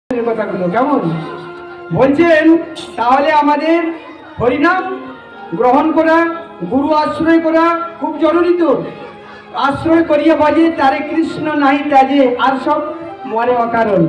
কথাগুলো কেমন বলছেন। তাহলে আমাদের হরিনাম গ্রহণ করা, গুরু আশ্রয় করা খুব জরুরি। তো আশ্রয় করিয়া বাজে তারে কৃষ্ণ নাই তাজে, আর সব মনে অকারণ।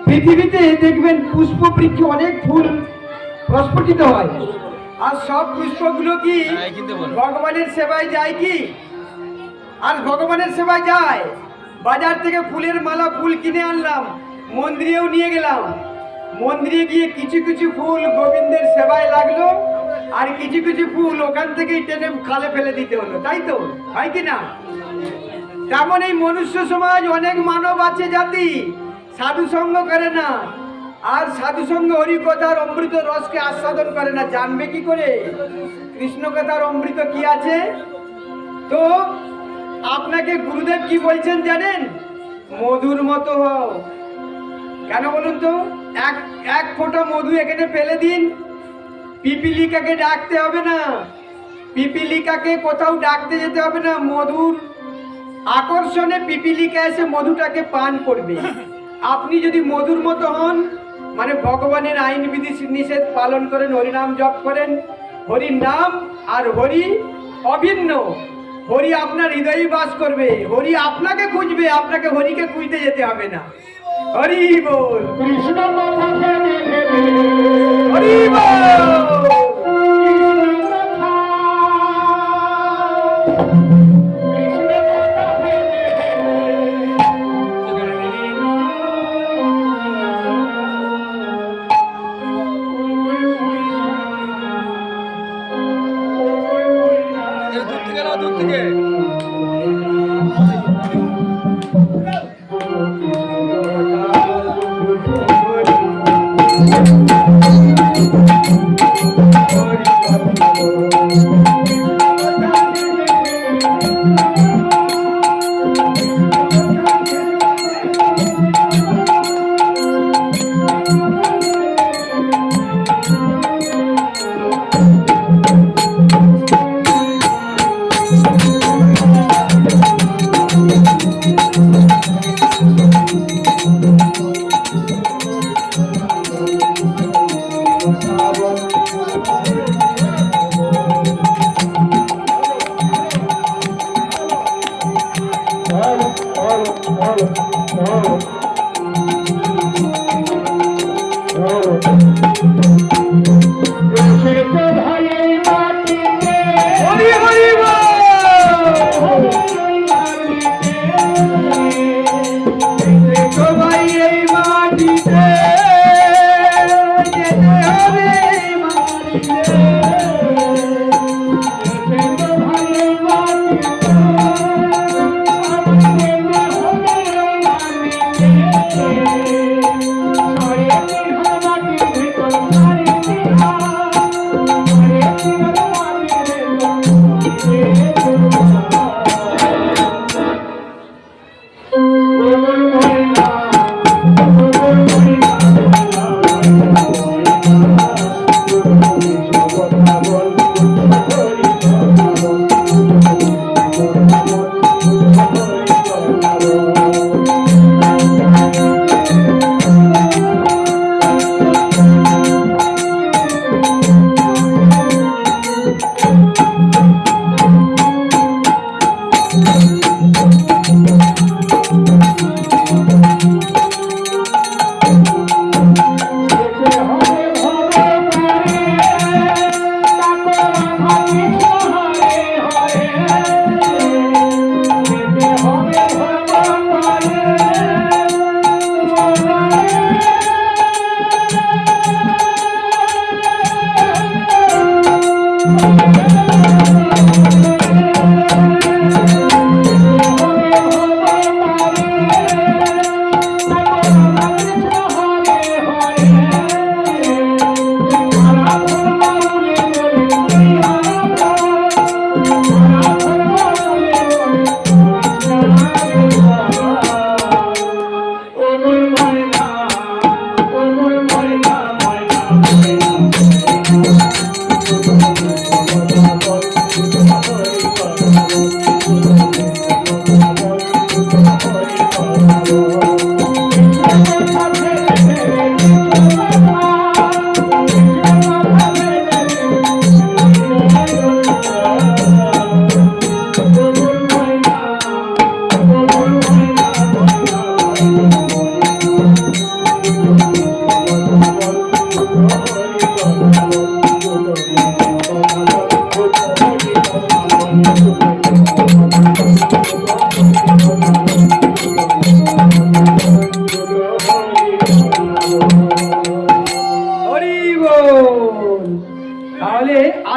পৃথিবীতে দেখবেন পুষ্প বৃক্ষে অনেক ফুল প্রস্ফুটিত হয়, আর সব পুষ্পগুলো কি ভগবানের সেবায় যায় কি? আর ভগবানের সেবায় যায়। বাজার থেকে ফুলের মালা ফুল কিনে আনলাম, মন্দিরেও নিয়ে গেলাম, মন্দিরে গিয়ে কিছু কিছু ফুল গোবিন্দের সেবায় লাগলো, আর কিছু কিছু ফুল ওখান থেকেই টেনে খালে ফেলে দিতে হলো। তাই তো হয় কি না? তেমন এই মনুষ্য সমাজ অনেক মানব আছে জাতি সাধু সঙ্গ করে না, আর সাধু সঙ্গ হরি কথার অমৃত রসকে আস্বাদন করে না। জানবে কি করে কৃষ্ণ কথার অমৃত কি আছে? তো আপনাকে গুরুদেব কি বলছেন জানেন? মধুর মতো হও। কেন বলুন তো? এক ফোঁটা মধু এখানে ফেলে দিন, পিপিলিকাকে ডাকতে হবে না, পিপিলিকাকে কোথাও ডাকতে যেতে হবে না। মধুর আকর্ষণে পিপিলিকা এসে মধুটাকে পান করবে। আপনি যদি মধুর মতো হন, মানে ভগবানের আইন বিধি নিষেধ পালন করেন, হরিনাম জপ করেন, হরির নাম আর হরি অভিন্ন, হরি আপনার হৃদয়ে বাস করবে, হরি আপনাকে খুঁজবে, আপনাকে হরিকে খুঁজতে যেতে হবে না। হরি বল কৃষ্ণ, হরি বল।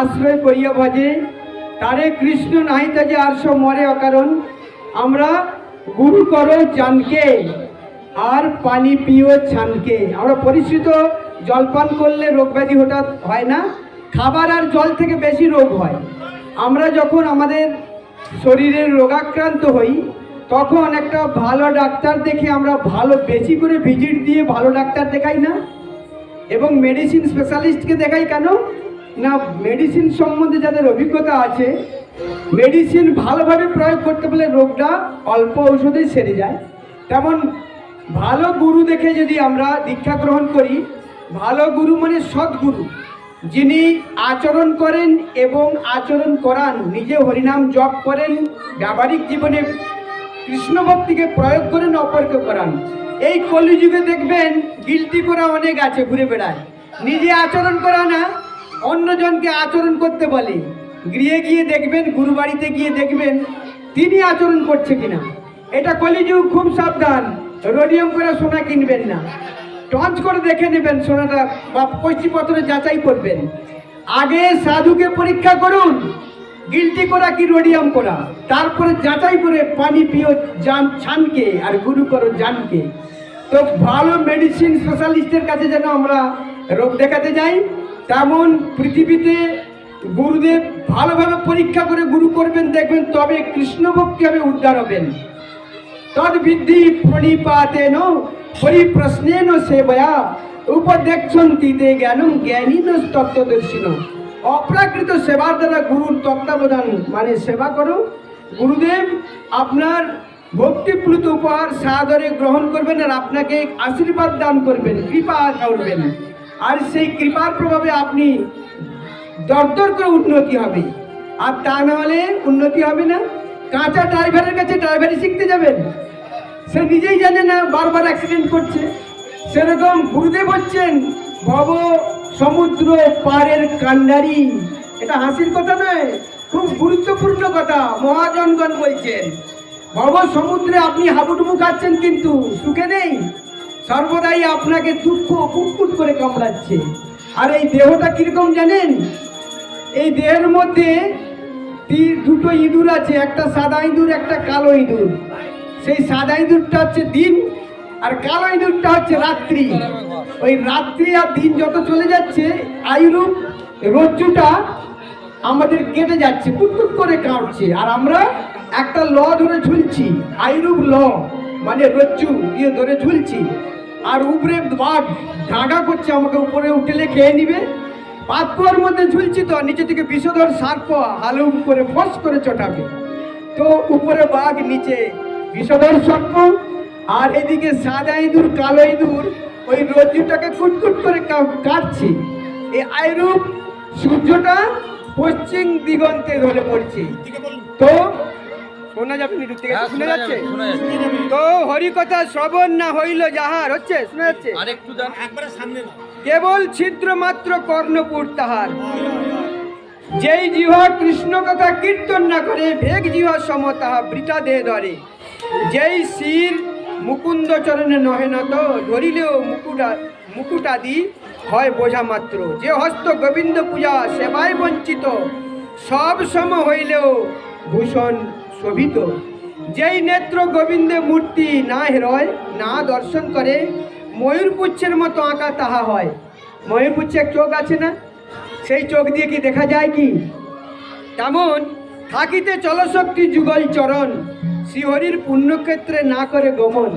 আশ্রয় করিয়া ভজে, তারে কৃষ্ণ নাহিতা যে আর সব মরে অকারণ। আমরা গুরু করো জানকে, আর পানি পিও ছানকে। আমরা পরিশ্রিত জলপান করলে রোগ ব্যাধি হঠাৎ হয় না, খাবার আর জল থেকে বেশি রোগ হয়। আমরা যখন আমাদের শরীরের রোগাক্রান্ত হই, তখন একটা ভালো ডাক্তার দেখে আমরা ভালো বেশি করে ভিজিট দিয়ে ভালো ডাক্তার দেখাই না, এবং মেডিসিন স্পেশালিস্টকে দেখাই কেন না? মেডিসিন সম্বন্ধে যাদের অভিজ্ঞতা আছে, মেডিসিন ভালোভাবে প্রয়োগ করতে পারলে রোগটা অল্প ঔষধেই সেরে যায়। তেমন ভালো গুরু দেখে যদি আমরা দীক্ষা গ্রহণ করি, ভালো গুরু মানে সদ্গুরু, যিনি আচরণ করেন এবং আচরণ করান, নিজে হরিনাম জপ করেন, ব্যবহারিক জীবনে কৃষ্ণ ভক্তিকে প্রয়োগ করেন, অপরকে করান। এই কলিযুগে দেখবেন গিলটি করা অনেক আছে, ঘুরে বেড়ায়, নিজে আচরণ করা না, অন্যজনকে আচরণ করতে বলে। গৃহে গিয়ে দেখবেন, গুরু বাড়িতে গিয়ে দেখবেন তিনি আচরণ করছে কিনা। এটা কলিযুগ, খুব সাবধান। রোডিয়াম করে সোনা কিনবেন না, টঞ্চ করে দেখে নেবেন সোনাটা, বা পৈশিপত্র যাচাই করবেন। আগে সাধুকে পরীক্ষা করুন, গিলটি করা কি রোডিয়াম করা, তারপরে যাচাই করে পানি পিও জান ছানকে, আর গুরু করো জানকে। তো ভালো মেডিসিন স্পেশালিস্টের কাছে যেন আমরা রোগ দেখাতে যাই, তেমন পৃথিবীতে গুরুদেব ভালোভাবে পরীক্ষা করে গুরু করবেন, দেখবেন তবে কৃষ্ণ ভক্তি হবে, উদ্ধার হবেন। তদ বিদ্ধি প্রণিপাতেন পরিপ্রশ্নেন সেবয়া উপদেক্ষন্তি তে জ্ঞানম জ্ঞানীন তত্ত্বদর্শিন। অপ্রাকৃত সেবার দ্বারা গুরুর তত্ত্বাবধান মানে সেবা করো। গুরুদেব আপনার ভক্তিপ্লুত উপহার সাদরে গ্রহণ করবেন, আর আপনাকে আশীর্বাদ দান করবেন, কৃপা করবেন, আর সেই কৃপার প্রভাবে আপনি দরদর করে উন্নতি হবে। আর তা না হলে উন্নতি হবে না। কাঁচা ড্রাইভারের কাছে ড্রাইভারি শিখতে যাবেন, সে নিজেই জানে না, বারবার অ্যাক্সিডেন্ট করছে। সেরকম গুরুদেব হচ্ছেন ভব সমুদ্র পারের কান্ডারি। এটা হাসির কথা নয়, খুব গুরুত্বপূর্ণ কথা। মহাজনগণ বলছেন ভব সমুদ্রে আপনি হাবুডুবু খাচ্ছেন, কিন্তু সুখে নেই, সর্বদাই আপনাকে দুঃখ কুটকুট করে কামড়াচ্ছে। আর এই দেহটা কিরকম জানেন? এই দেহের মধ্যে দুটো ইঁদুর আছে, একটা সাদা ইঁদুর, একটা কালো ইঁদুর। সেই সাদা ইঁদুরটা হচ্ছে দিন, আর কালো ইঁদুরটা হচ্ছে রাত্রি। ওই রাত্রি আর দিন যত চলে যাচ্ছে, আয়ুরূপ রজ্জুটা আমাদের কেটে যাচ্ছে, কুটকুট করে কাটছে, আর আমরা একটা ল ধরে ঝুলছি। আয়ুরূপ ল মানে রজ্জু দিয়ে ধরে ঝুলছি, আর উপরে বাঘ ঢাকা করছে, আমাকে উপরে উঠেলে খেয়ে নিবে। পাতকুয়ার মধ্যে ঝুলছি, তো নিচে থেকে বিষধর সার্প হালুম করে ফস করে চটাবে। তো উপরে বাঘ, নিচে বিষধর সর্প, আর এদিকে সাদা ইঁদুর কালো ইঁদুর ওই রজ্জুটাকে কুটকুট করে কাটছে। এই আয়রূপ সূর্যটা পশ্চিম দিগন্তে ধরে পড়ছে। তো শোনা যাবে নি? শোনা যাচ্ছে তো? হরিকথা শ্রবণ না হইল যাহার, হচ্ছে শোনা যাচ্ছে? কেবল ছিদ্র মাত্র কর্ণপুর তাহার। যেই জিহ্বা কৃষ্ণ কথা কীর্তন না করে, ভেগ জিহ্বা সম তাহা বৃথা দেহ ধরে। যেই শির মুকুন্দ চরণে নহে নত, ধরিলেও মুকুটাদি হয় বোঝা মাত্র। যে হস্ত গোবিন্দ পূজা সেবায় বঞ্চিত, সব সম হইলেও ভূষণ শোভিত। যেই নেত্র গোবিন্দে মূর্তি না হেরয়, না দর্শন করে, ময়ূরপুচ্ছের মতো আঁকা তাহা হয়। ময়ূরপুচ্ছের চোখ আছে না? সেই চোখ দিয়ে কি দেখা যায় কি? তেমন থাকিতে চলশক্তি যুগল চরণ, শ্রীহরির পুণ্যক্ষেত্রে না করে গমন।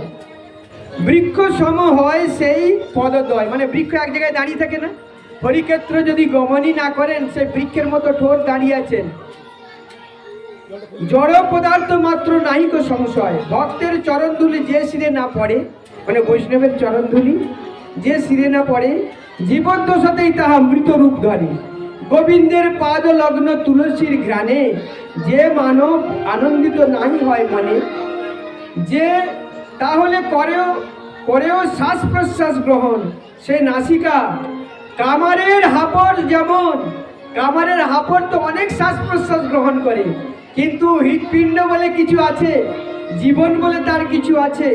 বৃক্ষ সম হয় সেই পদদ্বয়, মানে বৃক্ষ এক জায়গায় দাঁড়িয়ে থাকে না, হরিক্ষেত্র যদি গমনই না করেন, সেই বৃক্ষের মতো ঠোঁট দাঁড়িয়ে আছেন। জড় পদার্থ মাত্র নাহিক সংশয়, ভক্তের চরণধুলি যে শিরে না পড়ে, মানে বৈষ্ণবের চরণধুলি যে শিরে না পড়ে, জীবদ্দশাতেই তাহা মৃত রূপ ধরে। গোবিন্দের পাদ লগ্ন তুলসীর ঘ্রাণে, যে মানব আনন্দিত নাহি হয় মনে। যে তাহলে করেও শ্বাস প্রশ্বাস গ্রহণ, সে নাসিকা কামারের হাপড় যেমন। কামারের হাপড় তো অনেক শ্বাস প্রশ্বাস গ্রহণ করে, কিন্তু হৃৎপিণ্ড বলে কিছু আছে, জীবন বলে তার কিছু আছে।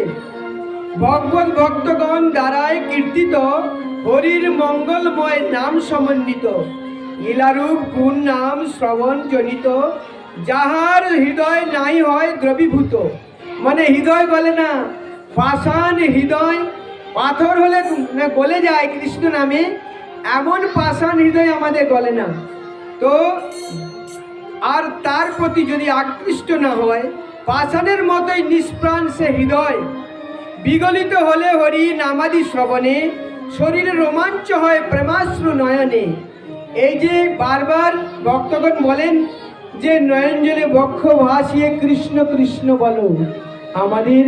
ভগবত ভক্তগণ দ্বারায় কীর্তিত, হরির মঙ্গলময় নাম সমন্বিত। লীলারূপ গুণ নাম শ্রবণ জনিত, যাহার হৃদয় নাই হয় দ্রবীভূত। মানে হৃদয় গলে না, পাষাণ হৃদয়, পাথর হলে না গলে যায় কৃষ্ণ নামে, এমন পাষাণ হৃদয় আমাদের গলে না। তো আর তার প্রতি যদি আকৃষ্ট না হয়, পাষাণের মতোই নিষ্প্রাণ সে হৃদয়। বিগলিত হলে হরি নামাদি শ্রবণে, শরীরে রোমাঞ্চ হয় প্রেমাশ্রু নয়নে। এই যে বারবার ভক্তগণ বলেন যে নয়ন জলে বক্ষ ভাসিয়ে কৃষ্ণ কৃষ্ণ বলো, আমাদের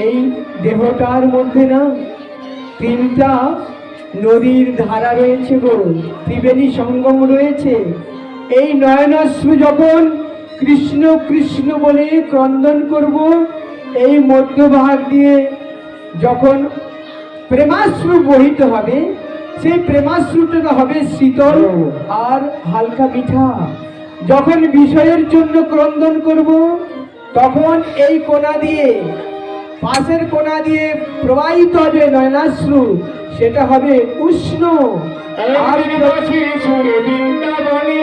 এই দেহটার মধ্যে না তিনটা নদীর ধারা রয়েছে গো, ত্রিবেণী সঙ্গম রয়েছে। এই নয়নাশ্রু যখন কৃষ্ণ কৃষ্ণ বলে ক্রন্দন করব, এই মধ্যভাগ দিয়ে যখন প্রেমাশ্রু বহিত হবে, সেই প্রেমাশ্রুটা হবে শীতল আর হালকা মিঠা। যখন বিষয়ের জন্য ক্রন্দন করব, তখন এই কোণা দিয়ে, পাশের কোণা দিয়ে প্রবাহিত হবে নয়নাশ্রু, সেটা হবে উষ্ণ। আর বৃন্দাবনে